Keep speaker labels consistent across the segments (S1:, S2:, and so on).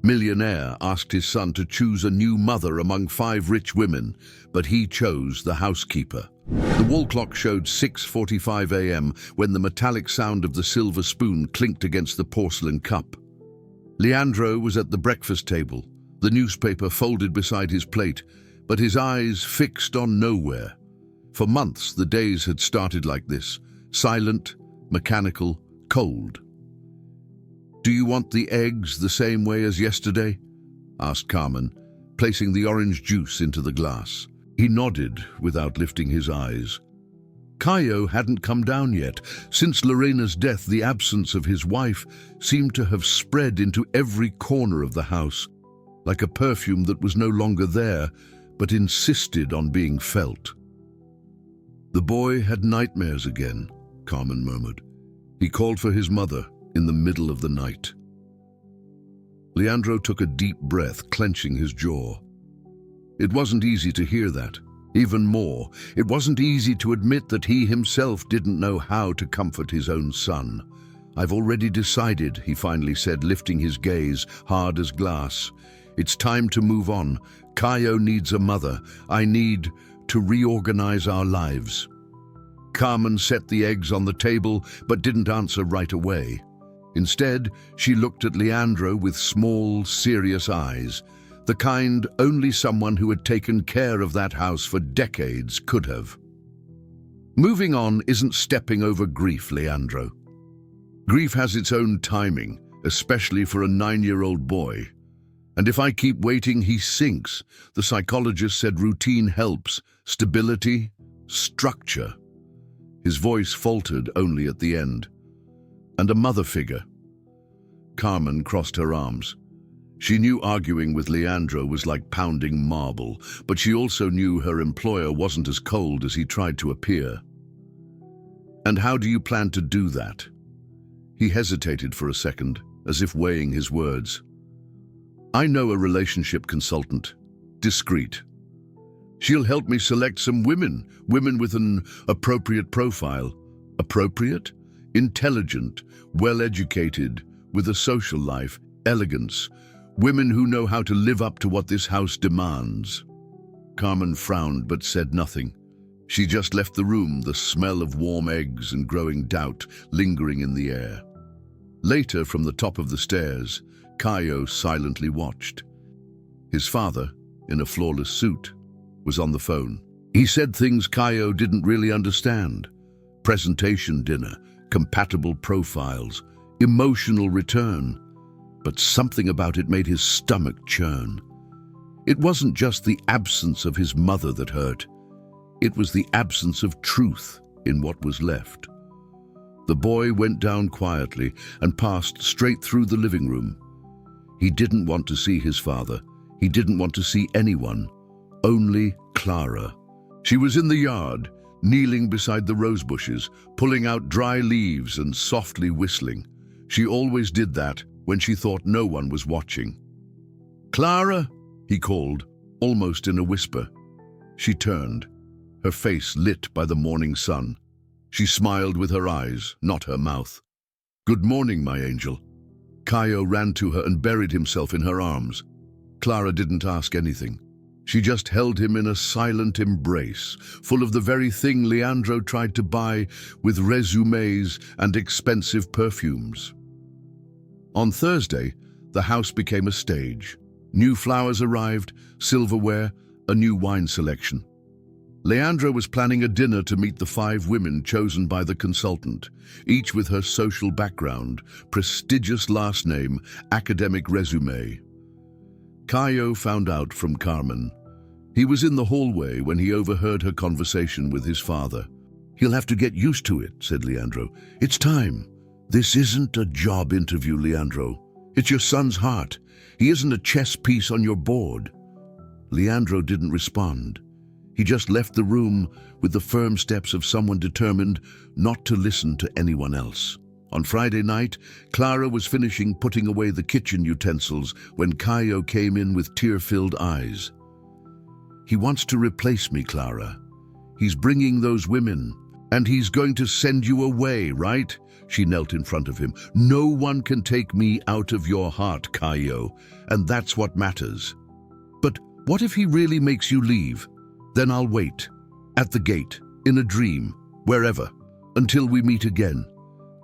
S1: Millionaire asked his son to choose a new mother among 5 rich women, but he chose the housekeeper. The wall clock showed 6:45 a.m. when the metallic sound of the silver spoon clinked against the porcelain cup. Leandro was at the breakfast table, the newspaper folded beside his plate, but his eyes fixed on nowhere. For months, the days had started like this, silent, mechanical, cold. "Do you want the eggs the same way as yesterday?" asked Carmen, placing the orange juice into the glass. He nodded without lifting his eyes. Caio hadn't come down yet. Since Lorena's death, the absence of his wife seemed to have spread into every corner of the house, like a perfume that was no longer there, but insisted on being felt. "The boy had nightmares again," Carmen murmured. "He called for his mother in the middle of the night." Leandro took a deep breath, clenching his jaw. It wasn't easy to hear that. Even more, it wasn't easy to admit that he himself didn't know how to comfort his own son. "I've already decided," he finally said, lifting his gaze, hard as glass. "It's time to move on. Caio needs a mother. I need to reorganize our lives." Carmen set the eggs on the table, but didn't answer right away. Instead, she looked at Leandro with small, serious eyes, the kind only someone who had taken care of that house for decades could have. "Moving on isn't stepping over grief, Leandro. Grief has its own timing, especially for a 9-year-old boy. And if I keep waiting, he sinks." The psychologist said routine helps, stability, structure. His voice faltered only at the end. "And a mother figure." Carmen crossed her arms. She knew arguing with Leandro was like pounding marble, but she also knew her employer wasn't as cold as he tried to appear. "And how do you plan to do that?" He hesitated for a second, as if weighing his words. "I know a relationship consultant, discreet. She'll help me select some women with an appropriate profile." Appropriate? Intelligent, well-educated, with a social life, elegance. Women who know how to live up to what this house demands. Carmen frowned but said nothing. She just left the room, the smell of warm eggs and growing doubt lingering in the air. Later, from the top of the stairs, Caio silently watched. His father, in a flawless suit, was on the phone. He said things Caio didn't really understand. Presentation dinner, compatible profiles, emotional return. But something about it made his stomach churn. It wasn't just the absence of his mother that hurt. It was the absence of truth in what was left. The boy went down quietly and passed straight through the living room. He didn't want to see his father. He didn't want to see anyone. Only Clara. She was in the yard, kneeling beside the rose bushes, pulling out dry leaves and softly whistling. She always did that when she thought no one was watching. "Clara," he called, almost in a whisper. She turned, her face lit by the morning sun. She smiled with her eyes, not her mouth. "Good morning, my angel." Caio ran to her and buried himself in her arms. Clara didn't ask anything. She just held him in a silent embrace, full of the very thing Leandro tried to buy with resumes and expensive perfumes. On Thursday, the house became a stage. New flowers arrived, silverware, a new wine selection. Leandro was planning a dinner to meet the 5 women chosen by the consultant, each with her social background, prestigious last name, academic resume. Caio found out from Carmen. He was in the hallway when he overheard her conversation with his father. "He'll have to get used to it," said Leandro. "It's time. This isn't a job interview, Leandro. It's your son's heart. He isn't a chess piece on your board." Leandro didn't respond. He just left the room with the firm steps of someone determined not to listen to anyone else. On Friday night, Clara was finishing putting away the kitchen utensils when Caio came in with tear-filled eyes. "He wants to replace me, Clara. He's bringing those women, and he's going to send you away, right? She knelt in front of him. "No one can take me out of your heart, Caio, and that's what matters. But what if he really makes you leave? Then I'll wait. At the gate, in a dream, wherever, until we meet again."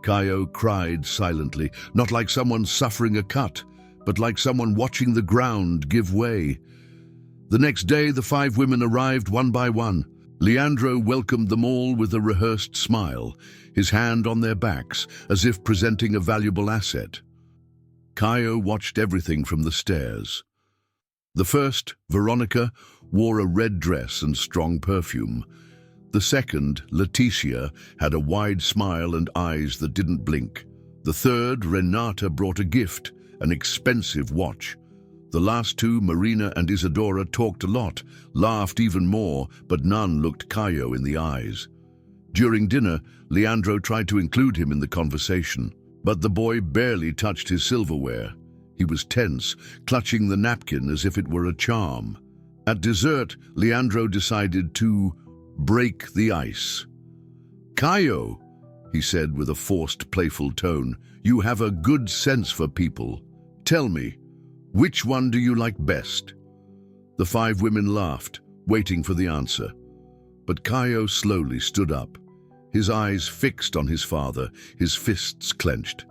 S1: Caio cried silently, not like someone suffering a cut, but like someone watching the ground give way. The next day, the 5 women arrived one by one. Leandro welcomed them all with a rehearsed smile, his hand on their backs, as if presenting a valuable asset. Caio watched everything from the stairs. The first, Veronica, wore a red dress and strong perfume. The second, Leticia, had a wide smile and eyes that didn't blink. The third, Renata, brought a gift, an expensive watch. The last 2, Marina and Isadora, talked a lot, laughed even more, but none looked Caio in the eyes. During dinner, Leandro tried to include him in the conversation, but the boy barely touched his silverware. He was tense, clutching the napkin as if it were a charm. At dessert, Leandro decided to break the ice. "Caio," he said with a forced, playful tone, "you have a good sense for people. Tell me, which one do you like best?" The 5 women laughed, waiting for the answer. But Caio slowly stood up, his eyes fixed on his father, his fists clenched.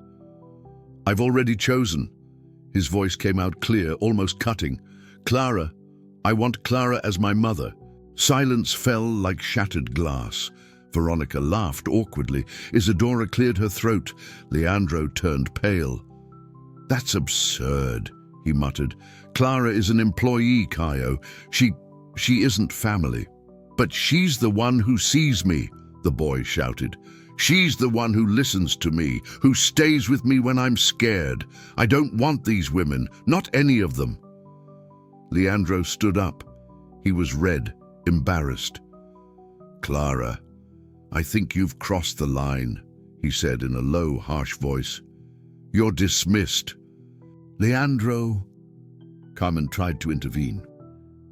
S1: "I've already chosen." His voice came out clear, almost cutting. "Clara. I want Clara as my mother." Silence fell like shattered glass. Veronica laughed awkwardly. Isadora cleared her throat. Leandro turned pale. "That's absurd," he muttered. "Clara is an employee, Caio. She isn't family." "But she's the one who sees me," the boy shouted. "She's the one who listens to me, who stays with me when I'm scared. I don't want these women, not any of them." Leandro stood up. He was red, embarrassed. "Clara, I think you've crossed the line," he said in a low, harsh voice. "You're dismissed." "Leandro," Carmen tried to intervene.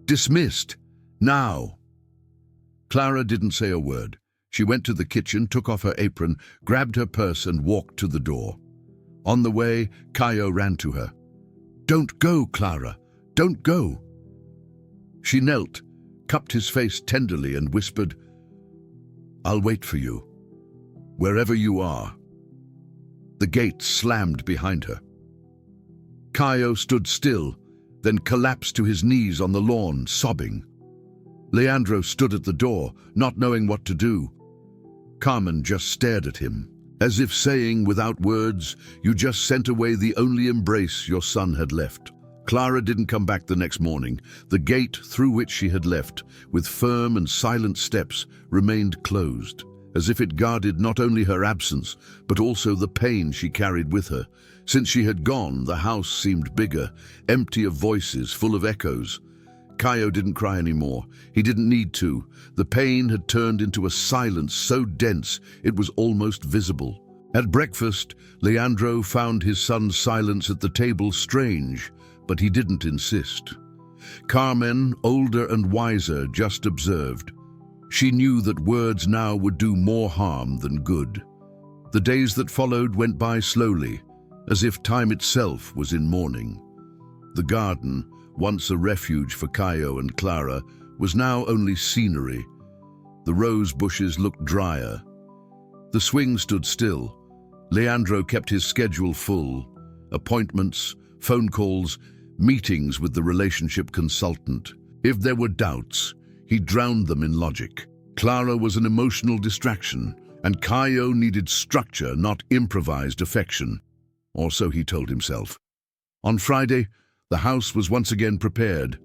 S1: "Dismissed. Now." Clara didn't say a word. She went to the kitchen, took off her apron, grabbed her purse and walked to the door. On the way, Caio ran to her. "Don't go, Clara. Don't go." She knelt, cupped his face tenderly and whispered, "I'll wait for you, wherever you are." The gate slammed behind her. Caio stood still, then collapsed to his knees on the lawn, sobbing. Leandro stood at the door, not knowing what to do. Carmen just stared at him, as if saying without words, "You just sent away the only embrace your son had left." Clara didn't come back the next morning. The gate through which she had left, with firm and silent steps, remained closed, as if it guarded not only her absence, but also the pain she carried with her. Since she had gone, the house seemed bigger, empty of voices, full of echoes. Caio didn't cry anymore. He didn't need to. The pain had turned into a silence so dense it was almost visible. At breakfast, Leandro found his son's silence at the table strange, but he didn't insist. Carmen, older and wiser, just observed. She knew that words now would do more harm than good. The days that followed went by slowly, as if time itself was in mourning. The garden, once a refuge for Caio and Clara, was now only scenery. The rose bushes looked drier. The swing stood still. Leandro kept his schedule full. Appointments, phone calls, meetings with the relationship consultant. If there were doubts, he drowned them in logic. Clara was an emotional distraction, and Caio needed structure, not improvised affection. Or so he told himself. On Friday, the house was once again prepared.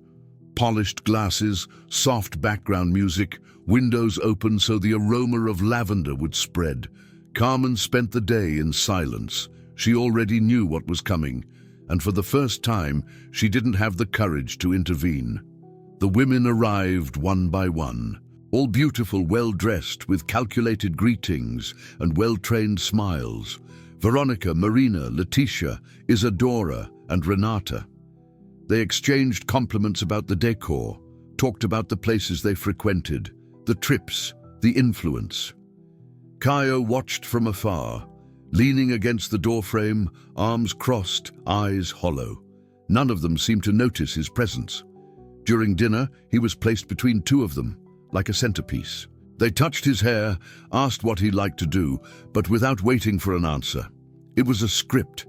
S1: Polished glasses, soft background music, windows open so the aroma of lavender would spread. Carmen spent the day in silence. She already knew what was coming, and for the first time, she didn't have the courage to intervene. The women arrived one by one, all beautiful, well-dressed, with calculated greetings and well-trained smiles. Veronica, Marina, Leticia, Isadora, and Renata. They exchanged compliments about the decor, talked about the places they frequented, the trips, the influence. Caio watched from afar, leaning against the doorframe, arms crossed, eyes hollow. None of them seemed to notice his presence. During dinner, he was placed between two of them, like a centerpiece. They touched his hair, asked what he liked to do, but without waiting for an answer. It was a script.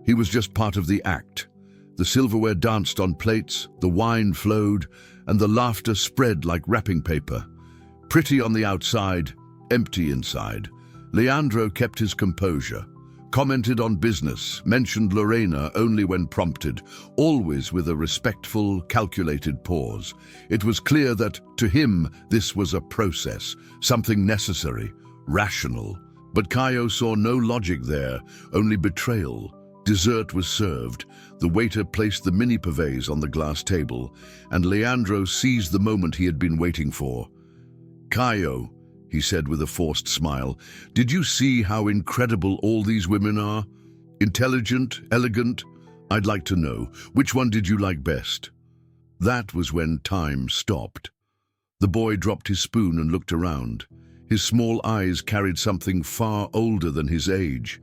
S1: He was just part of the act. The silverware danced on plates, the wine flowed, and the laughter spread like wrapping paper. Pretty on the outside, empty inside. Leandro kept his composure, commented on business, mentioned Lorena only when prompted, always with a respectful, calculated pause. It was clear that, to him, this was a process, something necessary, rational. But Caio saw no logic there, only betrayal. Dessert was served. The waiter placed the mini pavés on the glass table, and Leandro seized the moment he had been waiting for. "Caio," he said with a forced smile, "did you see how incredible all these women are? Intelligent, elegant? I'd like to know, which one did you like best?" That was when time stopped. The boy dropped his spoon and looked around. His small eyes carried something far older than his age.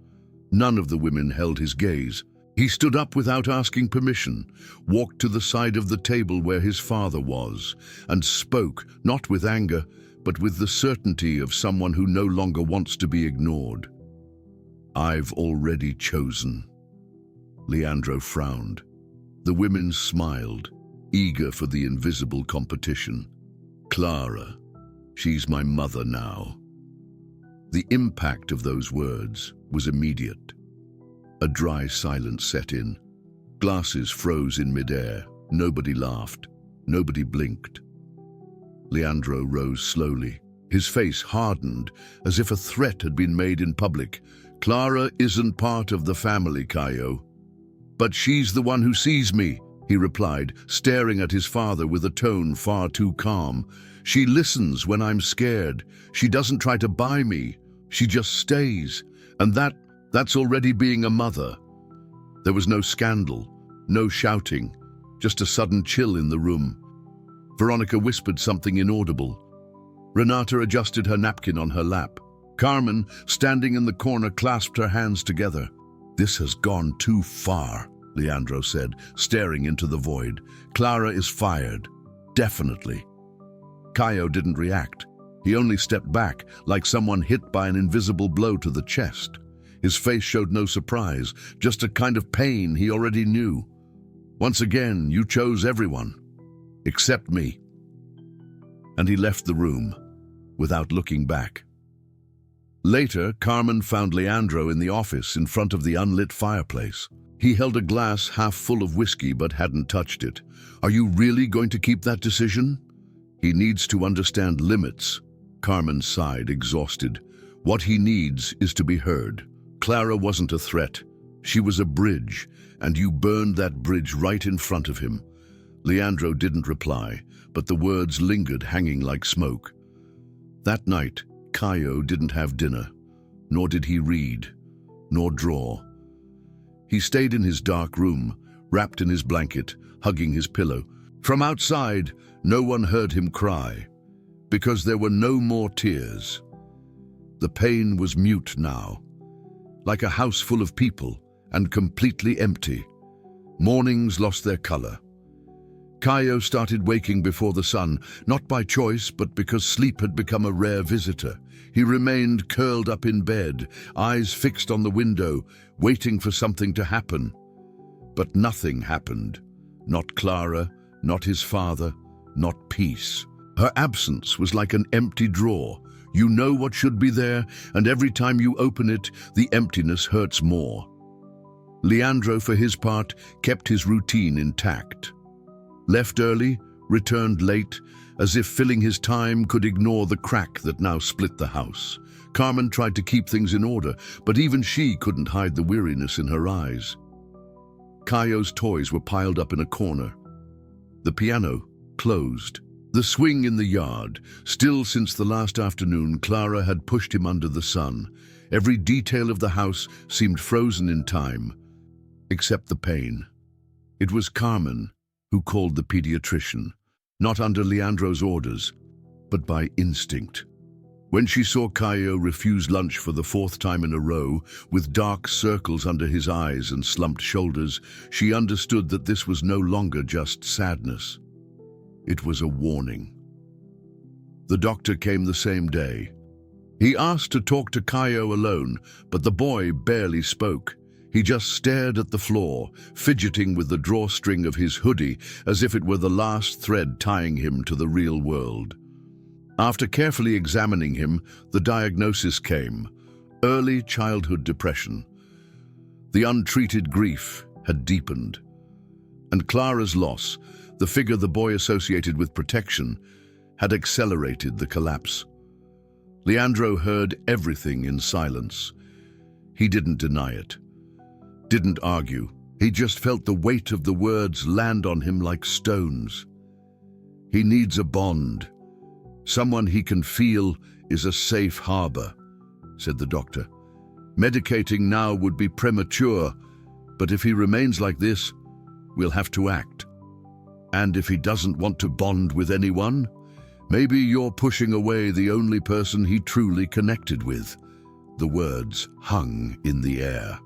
S1: None of the women held his gaze. He stood up without asking permission, walked to the side of the table where his father was, and spoke, not with anger, but with the certainty of someone who no longer wants to be ignored. "I've already chosen." Leandro frowned. The women smiled, eager for the invisible competition. "Clara, she's my mother now." The impact of those words was immediate. A dry silence set in. Glasses froze in midair. Nobody laughed. Nobody blinked. Leandro rose slowly. His face hardened, as if a threat had been made in public. "Clara isn't part of the family, Caio." "But she's the one who sees me," he replied, staring at his father with a tone far too calm. "She listens when I'm scared. She doesn't try to buy me. She just stays. And that's already being a mother." There was no scandal, no shouting, just a sudden chill in the room. Veronica whispered something inaudible. Renata adjusted her napkin on her lap. Carmen, standing in the corner, clasped her hands together. "This has gone too far," Leandro said, staring into the void. "Clara is fired. Definitely." Caio didn't react. He only stepped back, like someone hit by an invisible blow to the chest. His face showed no surprise, just a kind of pain he already knew. "Once again, you chose everyone, except me." And he left the room, without looking back. Later, Carmen found Leandro in the office in front of the unlit fireplace. He held a glass half full of whiskey but hadn't touched it. "Are you really going to keep that decision?" "He needs to understand limits." Carmen sighed, exhausted. "What he needs is to be heard. Clara wasn't a threat. She was a bridge, and you burned that bridge right in front of him." Leandro didn't reply, but the words lingered hanging like smoke. That night, Caio didn't have dinner, nor did he read, nor draw. He stayed in his dark room, wrapped in his blanket, hugging his pillow. From outside, no one heard him cry, because there were no more tears. The pain was mute now, like a house full of people, and completely empty. Mornings lost their color. Caio started waking before the sun, not by choice, but because sleep had become a rare visitor. He remained curled up in bed, eyes fixed on the window, waiting for something to happen. But nothing happened. Not Clara, not his father, not peace. Her absence was like an empty drawer. You know what should be there, and every time you open it, the emptiness hurts more. Leandro, for his part, kept his routine intact. Left early, returned late, as if filling his time could ignore the crack that now split the house. Carmen tried to keep things in order, but even she couldn't hide the weariness in her eyes. Caio's toys were piled up in a corner. The piano closed. The swing in the yard. Still since the last afternoon, Clara had pushed him under the sun. Every detail of the house seemed frozen in time, except the pain. It was Carmen who called the pediatrician, not under Leandro's orders, but by instinct. When she saw Caio refuse lunch for the fourth time in a row, with dark circles under his eyes and slumped shoulders, she understood that this was no longer just sadness. It was a warning. The doctor came the same day. He asked to talk to Caio alone, but the boy barely spoke. He just stared at the floor, fidgeting with the drawstring of his hoodie as if it were the last thread tying him to the real world. After carefully examining him, the diagnosis came: early childhood depression. The untreated grief had deepened. And Clara's loss, the figure the boy associated with protection, had accelerated the collapse. Leandro heard everything in silence. He didn't deny it, didn't argue. He just felt the weight of the words land on him like stones. He needs a bond. Someone he can feel is a safe harbor, said the doctor. Medicating now would be premature, but if he remains like this, we'll have to act. And if he doesn't want to bond with anyone, maybe you're pushing away the only person he truly connected with. The words hung in the air.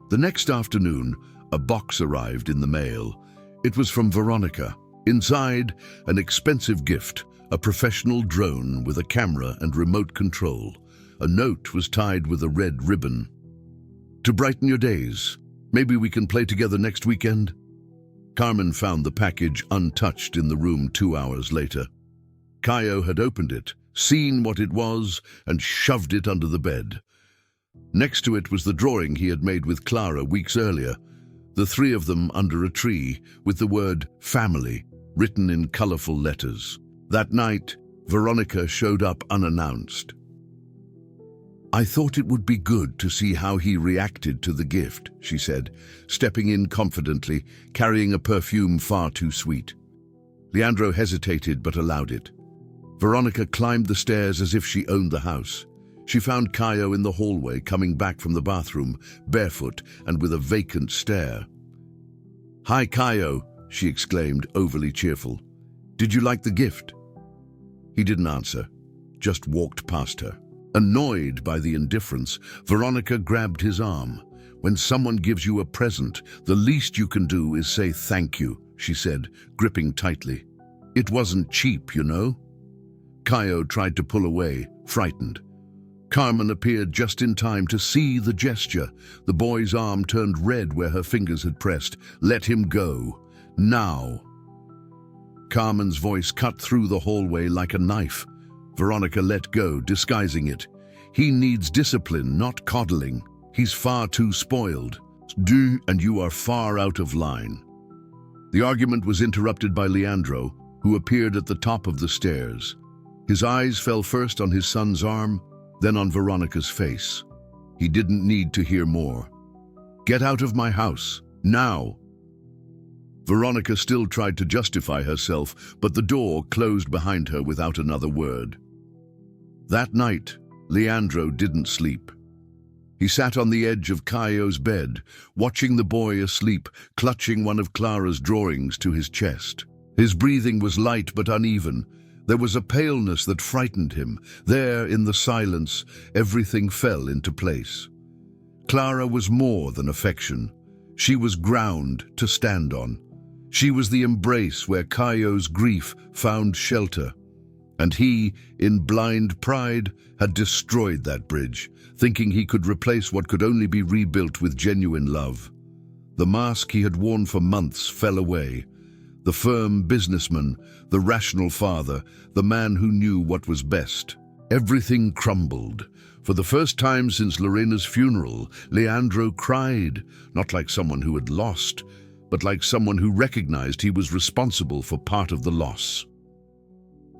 S1: The next afternoon, a box arrived in the mail. It was from Veronica. Inside, an expensive gift, a professional drone with a camera and remote control. A note was tied with a red ribbon. To brighten your days, maybe we can play together next weekend? Carmen found the package untouched in the room 2 hours later. Caio had opened it, seen what it was, and shoved it under the bed. Next to it was the drawing he had made with Clara weeks earlier, the three of them under a tree, with the word family written in colorful letters. That night, Veronica showed up unannounced. I thought it would be good to see how he reacted to the gift, she said, stepping in confidently, carrying a perfume far too sweet. Leandro hesitated but allowed it. Veronica climbed the stairs as if she owned the house. She found Caio in the hallway, coming back from the bathroom, barefoot and with a vacant stare. Hi, Caio, she exclaimed, overly cheerful. Did you like the gift? He didn't answer, just walked past her. Annoyed by the indifference, Veronica grabbed his arm. When someone gives you a present, the least you can do is say thank you, she said, gripping tightly. It wasn't cheap, you know. Caio tried to pull away, frightened. Carmen appeared just in time to see the gesture. The boy's arm turned red where her fingers had pressed. Let him go. Now. Carmen's voice cut through the hallway like a knife. Veronica let go, disguising it. He needs discipline, not coddling. He's far too spoiled. Do, and you are far out of line. The argument was interrupted by Leandro, who appeared at the top of the stairs. His eyes fell first on his son's arm, then on Veronica's face. He didn't need to hear more. Get out of my house, now. Veronica still tried to justify herself, but the door closed behind her without another word. That night, Leandro didn't sleep. He sat on the edge of Caio's bed, watching the boy asleep, clutching one of Clara's drawings to his chest. His breathing was light but uneven. There was a paleness that frightened him. There, in the silence, everything fell into place. Clara was more than affection. She was ground to stand on. She was the embrace where Caio's grief found shelter. And he, in blind pride, had destroyed that bridge, thinking he could replace what could only be rebuilt with genuine love. The mask he had worn for months fell away. The firm businessman, the rational father, the man who knew what was best. Everything crumbled. For the first time since Lorena's funeral, Leandro cried, not like someone who had lost, but like someone who recognized he was responsible for part of the loss.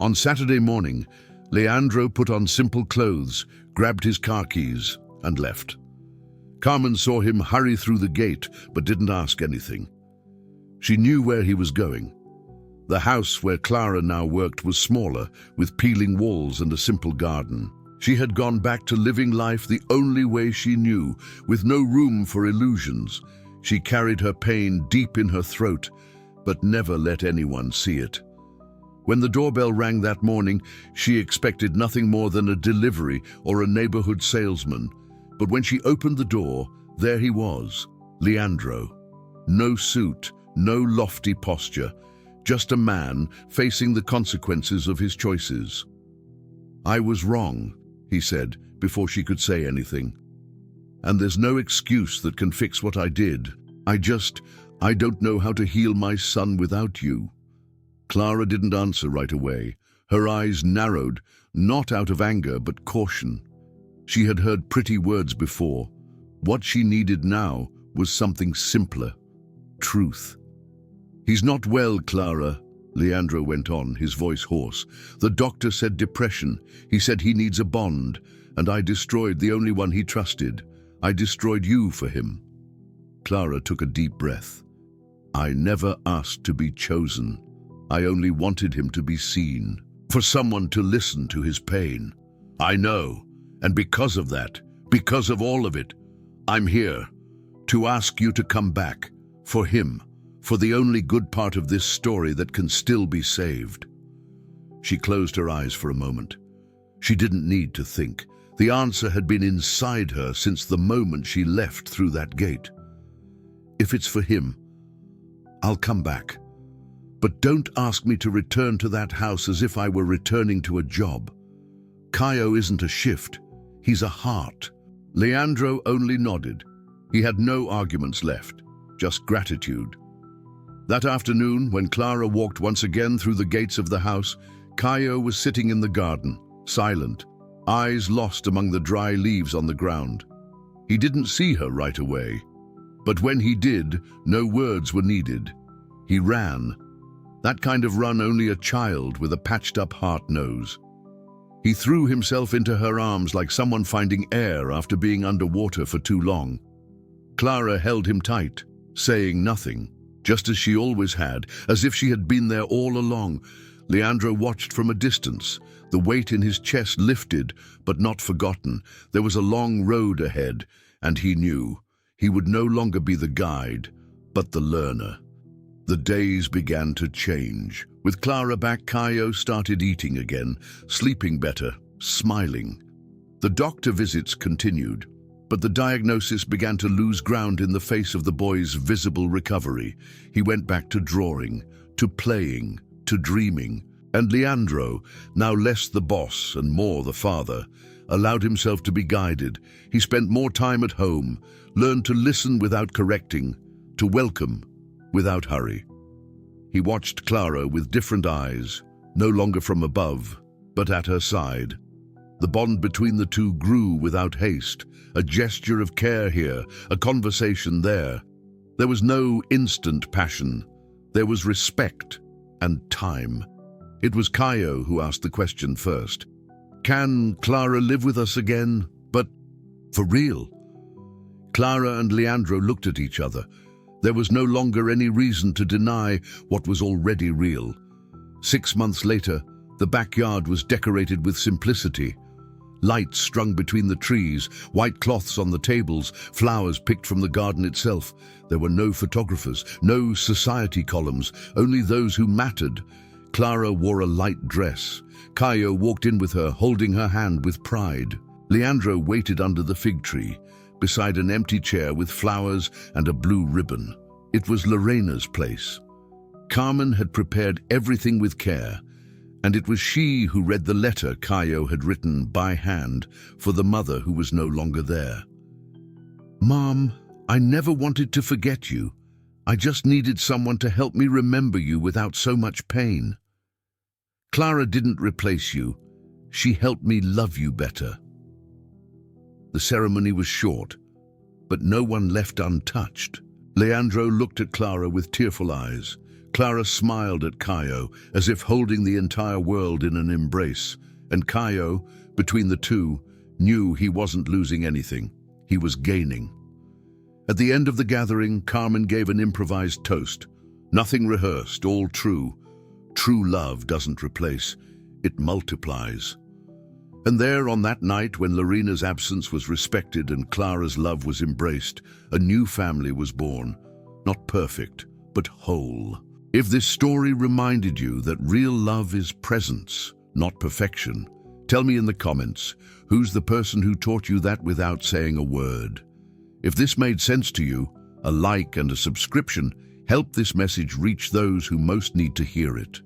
S1: On Saturday morning, Leandro put on simple clothes, grabbed his car keys, and left. Carmen saw him hurry through the gate, but didn't ask anything. She knew where he was going. The house where Clara now worked was smaller, with peeling walls and a simple garden. She had gone back to living life the only way she knew, with no room for illusions. She carried her pain deep in her throat, but never let anyone see it. When the doorbell rang that morning, she expected nothing more than a delivery or a neighborhood salesman. But when she opened the door, there he was, Leandro. No suit, no lofty posture, just a man facing the consequences of his choices. "I was wrong," he said, before she could say anything. "And there's no excuse that can fix what I did. I don't know how to heal my son without you." Clara didn't answer right away. Her eyes narrowed, not out of anger but caution. She had heard pretty words before. What she needed now was something simpler. Truth. "He's not well, Clara," Leandro went on, his voice hoarse. "The doctor said depression. He said he needs a bond, and I destroyed the only one he trusted. I destroyed you for him." Clara took a deep breath. "I never asked to be chosen. I only wanted him to be seen, for someone to listen to his pain. I know, and because of that, because of all of it, I'm here to ask you to come back, for him, for the only good part of this story that can still be saved." She closed her eyes for a moment. She didn't need to think. The answer had been inside her since the moment she left through that gate. "If it's for him, I'll come back. But don't ask me to return to that house as if I were returning to a job. Caio isn't a shift, he's a heart." Leandro only nodded. He had no arguments left, just gratitude. That afternoon, when Clara walked once again through the gates of the house, Caio was sitting in the garden, silent, eyes lost among the dry leaves on the ground. He didn't see her right away, but when he did, no words were needed. He ran. That kind of run only a child with a patched-up heart knows. He threw himself into her arms like someone finding air after being underwater for too long. Clara held him tight, saying nothing, just as she always had, as if she had been there all along. Leandro watched from a distance. The weight in his chest lifted, but not forgotten. There was a long road ahead, and he knew. He would no longer be the guide, but the learner. The days began to change. With Clara back, Caio started eating again, sleeping better, smiling. The doctor visits continued, but the diagnosis began to lose ground in the face of the boy's visible recovery. He went back to drawing, to playing, to dreaming, and Leandro, now less the boss and more the father, allowed himself to be guided. He spent more time at home, learned to listen without correcting, to welcome without hurry. He watched Clara with different eyes, no longer from above, but at her side. The bond between the two grew without haste, a gesture of care here, a conversation there. There was no instant passion. There was respect and time. It was Caio who asked the question first. "Can Clara live with us again? But for real?" Clara and Leandro looked at each other. There was no longer any reason to deny what was already real. 6 months later, the backyard was decorated with simplicity. Lights strung between the trees, white cloths on the tables, flowers picked from the garden itself. There were no photographers, no society columns, only those who mattered. Clara wore a light dress. Caio walked in with her, holding her hand with pride. Leandro waited under the fig tree, beside an empty chair with flowers and a blue ribbon. It was Lorena's place. Carmen had prepared everything with care, and it was she who read the letter Caio had written by hand for the mother who was no longer there. "Mom, I never wanted to forget you. I just needed someone to help me remember you without so much pain. Clara didn't replace you. She helped me love you better." The ceremony was short, but no one left untouched. Leandro looked at Clara with tearful eyes. Clara smiled at Caio, as if holding the entire world in an embrace, and Caio, between the two, knew he wasn't losing anything. He was gaining. At the end of the gathering, Carmen gave an improvised toast. Nothing rehearsed, all true. True love doesn't replace, it multiplies. And there, on that night when Lorena's absence was respected and Clara's love was embraced, a new family was born. Not perfect, but whole. If this story reminded you that real love is presence, not perfection, tell me in the comments, who's the person who taught you that without saying a word? If this made sense to you, a like and a subscription help this message reach those who most need to hear it.